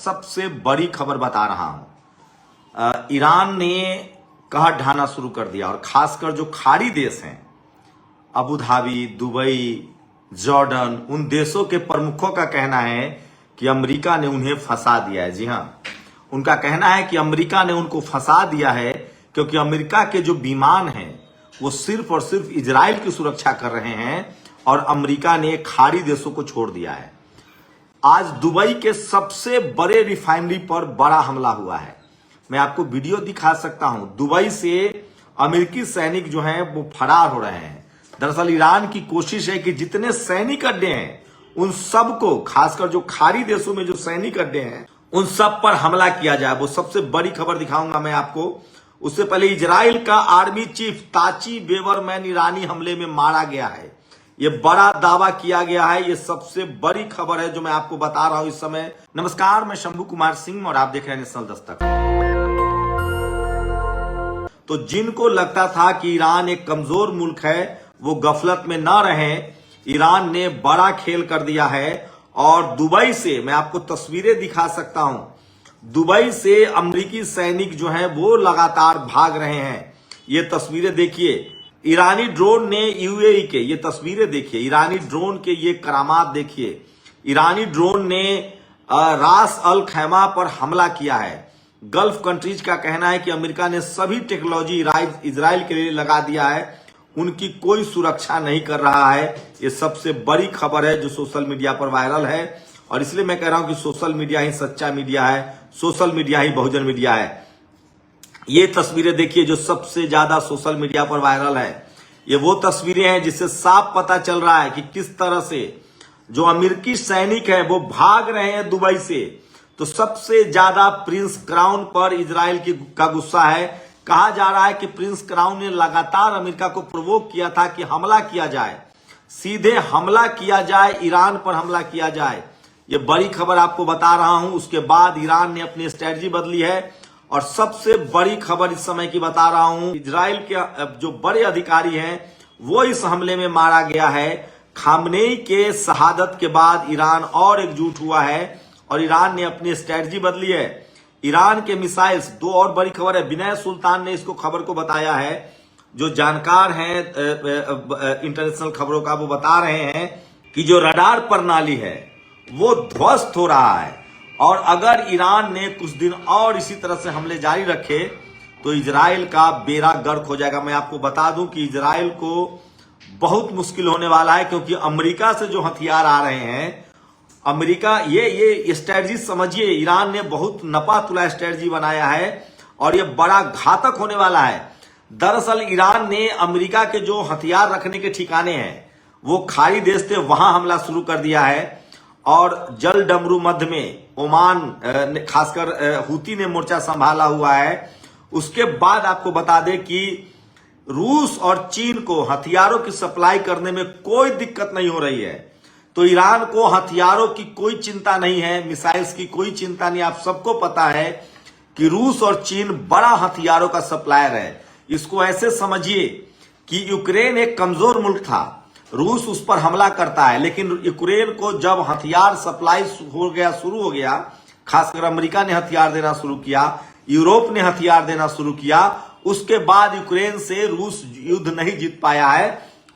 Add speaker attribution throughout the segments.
Speaker 1: सबसे बड़ी खबर बता रहा हूं। ईरान ने कहर ढाना शुरू कर दिया और खासकर जो खाड़ी देश हैं, अबू धाबी, दुबई, जॉर्डन, उन देशों के प्रमुखों का कहना है कि अमेरिका ने उन्हें फंसा दिया है। जी हां, उनका कहना है कि अमेरिका ने उनको फंसा दिया है क्योंकि अमेरिका के जो विमान हैं वो सिर्फ और सिर्फ इजराइल की सुरक्षा कर रहे हैं और अमेरिका ने खाड़ी देशों को छोड़ दिया है। आज दुबई के सबसे बड़े रिफाइनरी पर बड़ा हमला हुआ है। मैं आपको वीडियो दिखा सकता हूं। दुबई से अमेरिकी सैनिक जो हैं वो फरार हो रहे हैं। दरअसल ईरान की कोशिश है कि जितने सैनिक अड्डे हैं उन सबको, खासकर जो खाड़ी देशों में जो सैनिक अड्डे हैं उन सब पर हमला किया जाए। वो सबसे बड़ी खबर दिखाऊंगा मैं आपको। उससे पहले इजराइल का आर्मी चीफ ताची बेवरमैन ईरानी हमले में मारा गया है। यह बड़ा दावा किया गया है। यह सबसे बड़ी खबर है जो मैं आपको बता रहा हूं इस समय। नमस्कार, मैं शंभू कुमार सिंह और आप देख रहे हैं नेशनल दस्तक। तो जिनको लगता था कि ईरान एक कमजोर मुल्क है वो गफलत में न रहें। ईरान ने बड़ा खेल कर दिया है और दुबई से मैं आपको तस्वीरें दिखा सकता हूं। दुबई से अमेरिकी सैनिक जो हैं वो लगातार भाग रहे हैं। ये तस्वीरें देखिए। ईरानी ड्रोन ने यूएई के, ये तस्वीरें देखिए, ईरानी ड्रोन के ये करामात देखिए। ईरानी ड्रोन ने रास अल खैमा पर हमला किया है। गल्फ कंट्रीज का कहना है कि अमेरिका ने सभी टेक्नोलॉजी इजराइल के लिए लगा दिया है, उनकी कोई सुरक्षा नहीं कर रहा है। ये सबसे बड़ी खबर है जो सोशल मीडिया पर वायरल है और इसलिए मैं कह रहा हूं कि सोशल मीडिया ही सच्चा मीडिया है, सोशल मीडिया ही बहुजन मीडिया है। ये तस्वीरें देखिए जो सबसे ज्यादा सोशल मीडिया पर वायरल है। ये वो तस्वीरें हैं जिससे साफ पता चल रहा है कि किस तरह से जो अमेरिकी सैनिक है वो भाग रहे हैं दुबई से। तो सबसे ज्यादा प्रिंस क्राउन पर इजराइल का गुस्सा है। कहा जा रहा है कि प्रिंस क्राउन ने लगातार अमेरिका को प्रोवोक किया था कि हमला किया जाए, सीधे हमला किया जाए, ईरान पर हमला किया जाए। ये बड़ी खबर आपको बता रहा हूं। उसके बाद ईरान ने अपनी स्ट्रेटजी बदली है और सबसे बड़ी खबर इस समय की बता रहा हूं, इजराइल के जो बड़े अधिकारी हैं वो इस हमले में मारा गया है। खामनेई के शहादत के बाद ईरान और एकजुट हुआ है और ईरान ने अपनी स्ट्रेटजी बदली है। ईरान के मिसाइल्स, दो और बड़ी खबर है, विनय सुल्तान ने इसको खबर को बताया है। जो जानकार हैं इंटरनेशनल खबरों का वो बता रहे हैं कि जो रडार प्रणाली है वो ध्वस्त हो रहा है और अगर ईरान ने कुछ दिन और इसी तरह से हमले जारी रखे तो इजराइल का बेड़ा गर्क हो जाएगा। मैं आपको बता दूं कि इजराइल को बहुत मुश्किल होने वाला है क्योंकि अमेरिका से जो हथियार आ रहे हैं, अमेरिका ये स्ट्रेटजी समझिए, ईरान ने बहुत नपा तुला स्ट्रेटजी बनाया है और ये बड़ा घातक होने वाला है। दरअसल ईरान ने अमेरिका के जो हथियार रखने के ठिकाने हैं वो खाड़ी देश थे, वहां हमला शुरू कर दिया है और जल डमरू मध्य में ओमान खासकर हूती ने मोर्चा संभाला हुआ है। उसके बाद आपको बता दें कि रूस और चीन को हथियारों की सप्लाई करने में कोई दिक्कत नहीं हो रही है। तो ईरान को हथियारों की कोई चिंता नहीं है, मिसाइल्स की कोई चिंता नहीं। आप सबको पता है कि रूस और चीन बड़ा हथियारों का सप्लायर है। इसको ऐसे समझिए कि यूक्रेन एक कमजोर मुल्क था, रूस उस पर हमला करता है, लेकिन यूक्रेन को जब हथियार सप्लाई शुरू हो गया, खासकर अमेरिका ने हथियार देना शुरू किया, यूरोप ने हथियार देना शुरू किया, उसके बाद यूक्रेन से रूस युद्ध नहीं जीत पाया है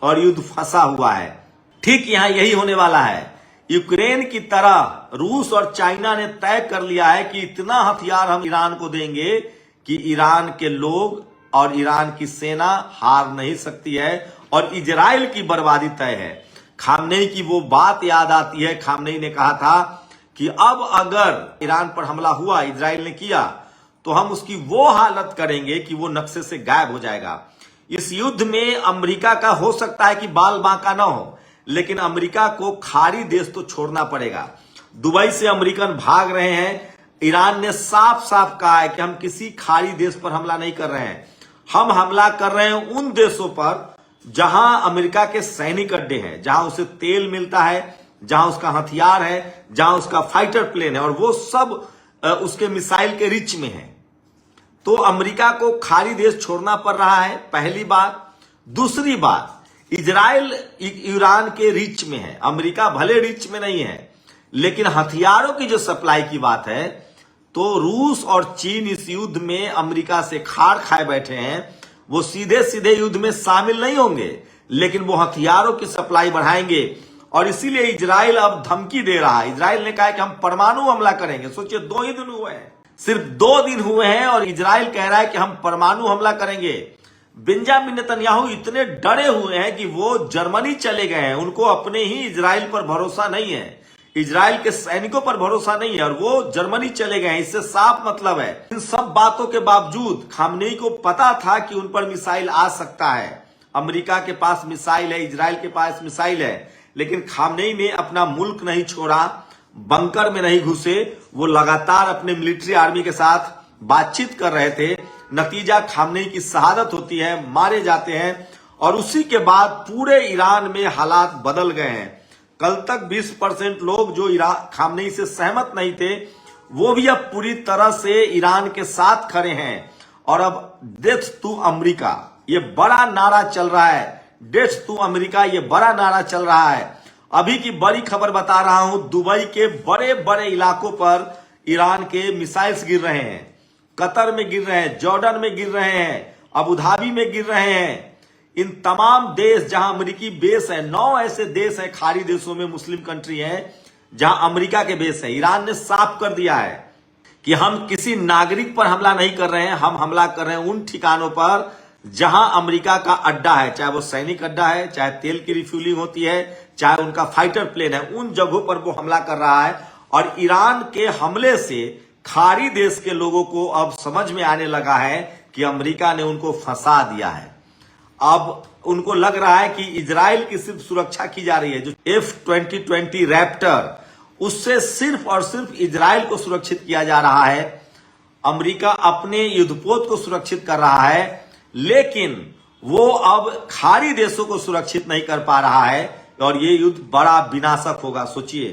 Speaker 1: और युद्ध फंसा हुआ है। ठीक यहां यही होने वाला है। यूक्रेन की तरह रूस और चाइना ने तय कर लिया है कि इतना हथियार हम ईरान को देंगे कि ईरान के लोग और ईरान की सेना हार नहीं सकती है और इजराइल की बर्बादी तय है। खामनेई की वो बात याद आती है। खामनेई ने कहा था कि अब अगर ईरान पर हमला हुआ, इजराइल ने किया, तो हम उसकी वो हालत करेंगे कि वो नक्शे से गायब हो जाएगा। इस युद्ध में अमेरिका का हो सकता है कि बाल बांका ना हो, लेकिन अमेरिका को खाड़ी देश तो छोड़ना पड़ेगा। दुबई से अमेरिकन भाग रहे हैं। ईरान ने साफ साफ कहा है कि हम किसी खाड़ी देश पर हमला नहीं कर रहे हैं, हम हमला कर रहे हैं उन देशों पर जहां अमेरिका के सैनिक अड्डे हैं, जहां उसे तेल मिलता है, जहां उसका हथियार है, जहां उसका फाइटर प्लेन है और वो सब उसके मिसाइल के रिच में है। तो अमेरिका को खाड़ी देश छोड़ना पड़ रहा है, पहली बात। दूसरी बात, इजराइल ईरान के रिच में है, अमेरिका भले रिच में नहीं है, लेकिन हथियारों की जो सप्लाई की बात है, तो रूस और चीन इस युद्ध में अमेरिका से खाड़ खाए बैठे हैं। वो सीधे सीधे युद्ध में शामिल नहीं होंगे, लेकिन वो हथियारों की सप्लाई बढ़ाएंगे। और इसीलिए इजराइल अब धमकी दे रहा है। इजराइल ने कहा है कि हम परमाणु हमला करेंगे। सोचिए, 2 ही दिन हुए हैं, सिर्फ 2 दिन हुए हैं और इजराइल कह रहा है कि हम परमाणु हमला करेंगे। बेंजामिन नेतन्याहू इतने डरे हुए हैं कि वो जर्मनी चले गए हैं। उनको अपने ही इजराइल पर भरोसा नहीं है, इजराइल के सैनिकों पर भरोसा नहीं है और वो जर्मनी चले गए हैं। इससे साफ मतलब है, इन सब बातों के बावजूद खामनेई को पता था कि उन पर मिसाइल आ सकता है। अमेरिका के पास मिसाइल है, इजराइल के पास मिसाइल है, लेकिन खामनेई ने अपना मुल्क नहीं छोड़ा, बंकर में नहीं घुसे। वो लगातार अपने मिलिट्री आर्मी के साथ बातचीत कर रहे थे। नतीजा खामनेई की शहादत होती है, मारे जाते हैं और उसी के बाद पूरे ईरान में हालात बदल गए हैं। कल तक 20% लोग जो खामनेई से सहमत नहीं थे, वो भी अब पूरी तरह से ईरान के साथ खड़े हैं। और अब डेथ टू अमेरिका, ये बड़ा नारा चल रहा है। डेथ टू अमेरिका, ये बड़ा नारा चल रहा है। अभी की बड़ी खबर बता रहा हूं, दुबई के बड़े बड़े इलाकों पर ईरान के मिसाइल्स गिर रहे हैं। कतर में गिर रहे हैं, जॉर्डन में गिर रहे हैं, अबू धाबी में गिर रहे हैं। इन तमाम देश जहां अमेरिकी बेस है, 9 ऐसे देश हैं खाड़ी देशों में, मुस्लिम कंट्री हैं, जहां अमेरिका के बेस है। ईरान ने साफ कर दिया है कि हम किसी नागरिक पर हमला नहीं कर रहे हैं, हम हमला कर रहे हैं उन ठिकानों पर जहां अमेरिका का अड्डा है, चाहे वो सैनिक अड्डा है, चाहे तेल की रिफ्यूलिंग होती है, चाहे उनका फाइटर प्लेन है, उन जगहों पर वो हमला कर रहा है। और ईरान के हमले से खाड़ी देश के लोगों को अब समझ में आने लगा है कि अमेरिका ने उनको फंसा दिया है। अब उनको लग रहा है कि इजराइल की सिर्फ सुरक्षा की जा रही है, जो F-2020 रैप्टर, उससे सिर्फ और सिर्फ इजराइल को सुरक्षित किया जा रहा है। अमेरिका अपने युद्धपोत को सुरक्षित कर रहा है, लेकिन वो अब खाड़ी देशों को सुरक्षित नहीं कर पा रहा है और ये युद्ध बड़ा विनाशक होगा। सोचिए,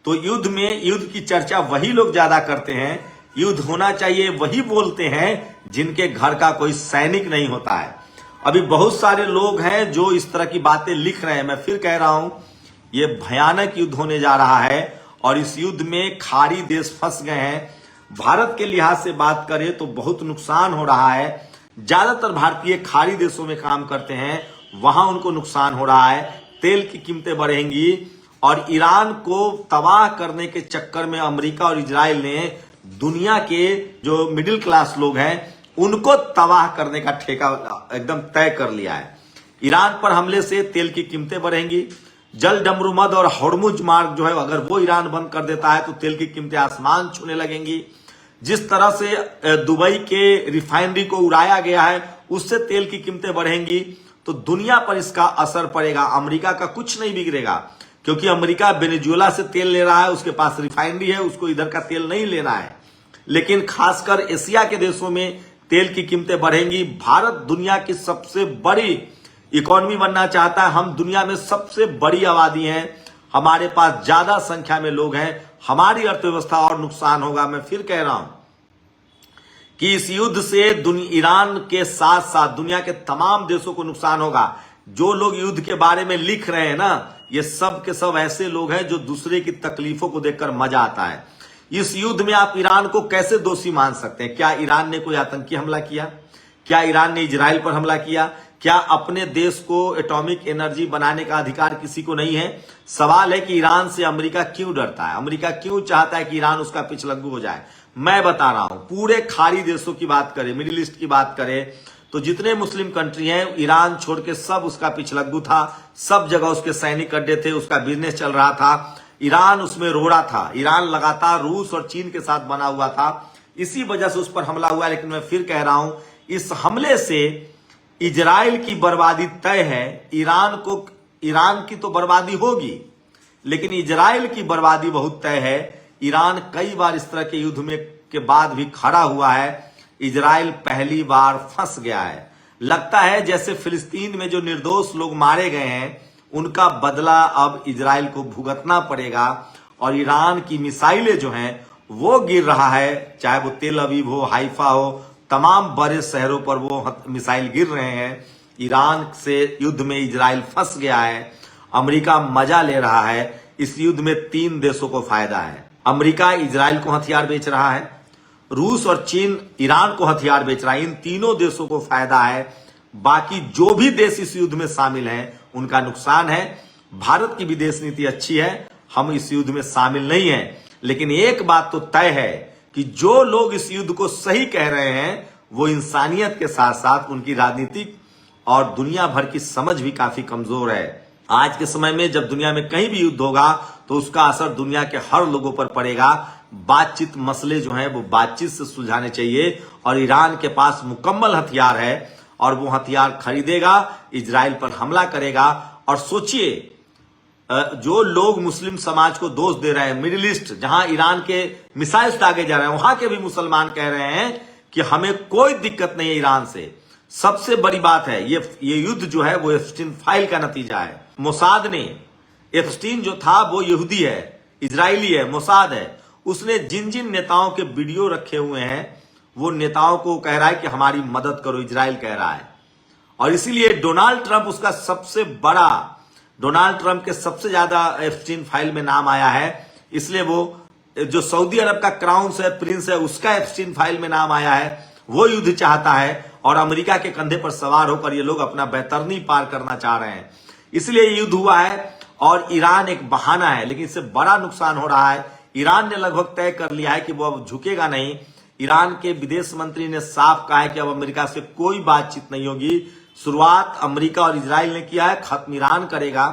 Speaker 1: तो युद्ध में, युद्ध की चर्चा वही लोग ज्यादा करते हैं, युद्ध होना चाहिए वही बोलते हैं जिनके घर का कोई सैनिक नहीं होता है। अभी बहुत सारे लोग हैं जो इस तरह की बातें लिख रहे हैं। मैं फिर कह रहा हूं, ये भयानक युद्ध होने जा रहा है और इस युद्ध में खाड़ी देश फंस गए हैं। भारत के लिहाज से बात करें तो बहुत नुकसान हो रहा है। ज्यादातर भारतीय खाड़ी देशों में काम करते हैं, वहां उनको नुकसान हो रहा है। तेल की कीमतें बढ़ेंगी और ईरान को तबाह करने के चक्कर में अमेरिका और इजराइल ने दुनिया के जो मिडिल क्लास लोग हैं उनको तबाह करने का ठेका एकदम तय कर लिया है। ईरान पर हमले से तेल की कीमतें बढ़ेंगी। जल डमरूमद और हॉर्मुज मार्ग जो है, अगर वो ईरान बंद कर देता है तो तेल की कीमतें आसमान छूने लगेंगी। जिस तरह से दुबई के रिफाइनरी को उड़ाया गया है, उससे तेल की कीमतें बढ़ेंगी, तो दुनिया पर इसका असर पड़ेगा। अमेरिका का कुछ नहीं बिगड़ेगा, क्योंकि अमेरिका वेनेजुएला से तेल ले रहा है, उसके पास रिफाइनरी है, उसको इधर का तेल नहीं लेना है। लेकिन खासकर एशिया के देशों में तेल की कीमतें बढ़ेंगी। भारत दुनिया की सबसे बड़ी इकोनॉमी बनना चाहता है। हम दुनिया में सबसे बड़ी आबादी हैं, हमारे पास ज्यादा संख्या में लोग हैं, हमारी अर्थव्यवस्था और नुकसान होगा। मैं फिर कह रहा हूं कि इस युद्ध से ईरान के साथ साथ दुनिया के तमाम देशों को नुकसान होगा। जो लोग युद्ध के बारे में लिख रहे हैं ना, ये सब के सब ऐसे लोग हैं जो दूसरे की तकलीफों को देखकर मजा आता है। इस युद्ध में आप ईरान को कैसे दोषी मान सकते हैं? क्या ईरान ने कोई आतंकी हमला किया? क्या ईरान ने इजराइल पर हमला किया? क्या अपने देश को एटॉमिक एनर्जी बनाने का अधिकार किसी को नहीं है? सवाल है कि ईरान से अमेरिका क्यों डरता है, अमेरिका क्यों चाहता है कि ईरान उसका पिछलग्गू हो जाए? मैं बता रहा हूं, पूरे खाड़ी देशों की बात करें, मिडिल ईस्ट की बात करें, तो जितने मुस्लिम कंट्री हैं, ईरान छोड़ के सब उसका पिछलग्गू था। सब जगह उसके सैनिक अड्डे थे, उसका बिजनेस चल रहा था। ईरान उसमें रोड़ा था। ईरान लगातार रूस और चीन के साथ बना हुआ था, इसी वजह से उस पर हमला हुआ। लेकिन मैं फिर कह रहा हूं, इस हमले से इजराइल की बर्बादी तय है। ईरान की तो बर्बादी होगी, लेकिन इजराइल की बर्बादी बहुत तय है। ईरान कई बार इस तरह के युद्ध में के बाद भी खड़ा हुआ है। इजराइल पहली बार फंस गया है। लगता है जैसे फिलिस्तीन में जो निर्दोष लोग मारे गए हैं, उनका बदला अब इजराइल को भुगतना पड़ेगा। और ईरान की मिसाइलें जो हैं वो गिर रहा है, चाहे वो तेल अवीव हो, हाइफा हो, तमाम बड़े शहरों पर वो मिसाइल गिर रहे हैं। ईरान से युद्ध में इजराइल फंस गया है। अमेरिका मजा ले रहा है। इस युद्ध में 3 देशों को फायदा है। अमेरिका इजराइल को हथियार बेच रहा है, रूस और चीन ईरान को हथियार बेच रहा है। इन तीनों देशों को फायदा है। बाकी जो भी देश इस युद्ध में शामिल हैं उनका नुकसान है। भारत की विदेश नीति अच्छी है, हम इस युद्ध में शामिल नहीं हैं। लेकिन एक बात तो तय है कि जो लोग इस युद्ध को सही कह रहे हैं वो इंसानियत के साथ साथ उनकी राजनीतिक और दुनिया भर की समझ भी काफी कमजोर है। आज के समय में जब दुनिया में कहीं भी युद्ध होगा तो उसका असर दुनिया के हर लोगों पर पड़ेगा। बातचीत मसले जो हैं वो बातचीत से सुलझाने चाहिए और ईरान के पास मुकम्मल हथियार है और वो हथियार खरीदेगा, इजराइल पर हमला करेगा। और सोचिए, जो लोग मुस्लिम समाज को दोष दे रहे हैं, मिडिल ईस्ट जहां ईरान के मिसाइल्स दागे जा रहे हैं, वहां के भी मुसलमान कह रहे हैं कि हमें कोई दिक्कत नहीं है ईरान से। सबसे बड़ी बात है ये युद्ध जो है वो एप्स्टीन फाइल का नतीजा है। मोसाद ने, एप्स्टीन जो था वो यहूदी है, इजरायली है, मोसाद है, उसने जिन जिन नेताओं के वीडियो रखे हुए हैं वो नेताओं को कह रहा है कि हमारी मदद करो, इजराइल कह रहा है। और इसीलिए डोनाल्ड ट्रंप उसका सबसे बड़ा, डोनाल्ड ट्रंप के सबसे ज्यादा एप्स्टीन फाइल में नाम आया है। इसलिए वो जो सऊदी अरब का क्राउन है, प्रिंस है, उसका एप्स्टीन फाइल में नाम आया है। वो युद्ध चाहता है और अमेरिका के कंधे पर सवार होकर ये लोग अपना बैतरनी पार करना चाह रहे हैं। इसलिए ये युद्ध हुआ है और ईरान एक बहाना है, लेकिन इससे बड़ा नुकसान हो रहा है। ईरान ने लगभग तय कर लिया है कि वो अब झुकेगा नहीं। ईरान के विदेश मंत्री ने साफ कहा है कि अब अमेरिका से कोई बातचीत नहीं होगी। शुरुआत अमेरिका और इजराइल ने किया है, खत्म ईरान करेगा।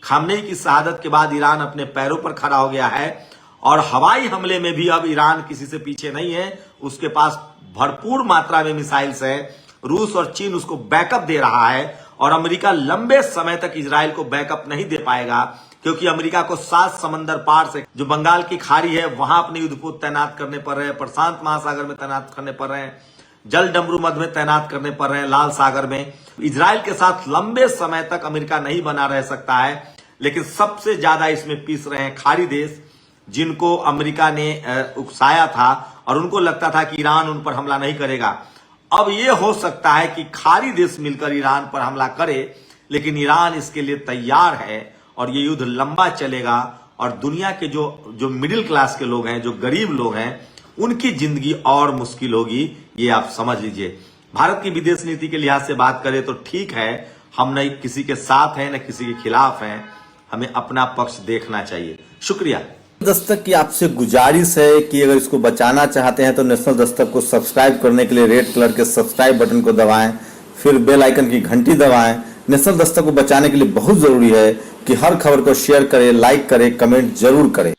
Speaker 1: खामनेई की शहादत के बाद ईरान अपने पैरों पर खड़ा हो गया है और हवाई हमले में भी अब ईरान किसी से पीछे नहीं है। उसके पास भरपूर मात्रा में मिसाइल्स है। रूस और चीन उसको बैकअप दे रहा है और अमेरिका लंबे समय तक इजराइल को बैकअप नहीं दे पाएगा, क्योंकि अमेरिका को 7 समंदर पार से जो बंगाल की खाड़ी है वहां अपने युद्धपोत तैनात करने पड़ रहे हैं, प्रशांत महासागर में तैनात करने पड़ रहे हैं, जल डमरू मध्य में तैनात करने पड़ रहे हैं, लाल सागर में। इजराइल के साथ लंबे समय तक अमेरिका नहीं बना रह सकता है। लेकिन सबसे ज्यादा इसमें पीस रहे हैं खाड़ी देश, जिनको अमेरिका ने उकसाया था और उनको लगता था कि ईरान उन पर हमला नहीं करेगा। अब यह हो सकता है कि खाड़ी देश मिलकर ईरान पर हमला करे, लेकिन ईरान इसके लिए तैयार है और ये युद्ध लंबा चलेगा और दुनिया के जो मिडिल क्लास के लोग हैं, जो गरीब लोग हैं, उनकी जिंदगी और मुश्किल होगी। ये आप समझ लीजिए। भारत की विदेश नीति के लिहाज से बात करें तो ठीक है, हम न किसी के साथ हैं न किसी के खिलाफ हैं, हमें अपना पक्ष देखना चाहिए। शुक्रिया।
Speaker 2: दस्तक की आपसे गुजारिश है कि अगर इसको बचाना चाहते हैं तो नेशनल दस्तक को सब्सक्राइब करने के लिए रेड कलर के सब्सक्राइब बटन को दबाएं, फिर बेल आइकन की घंटी दबाएं। नेशनल दस्तक को बचाने के लिए बहुत जरूरी है कि हर खबर को शेयर करें, लाइक करें, कमेंट जरूर करें।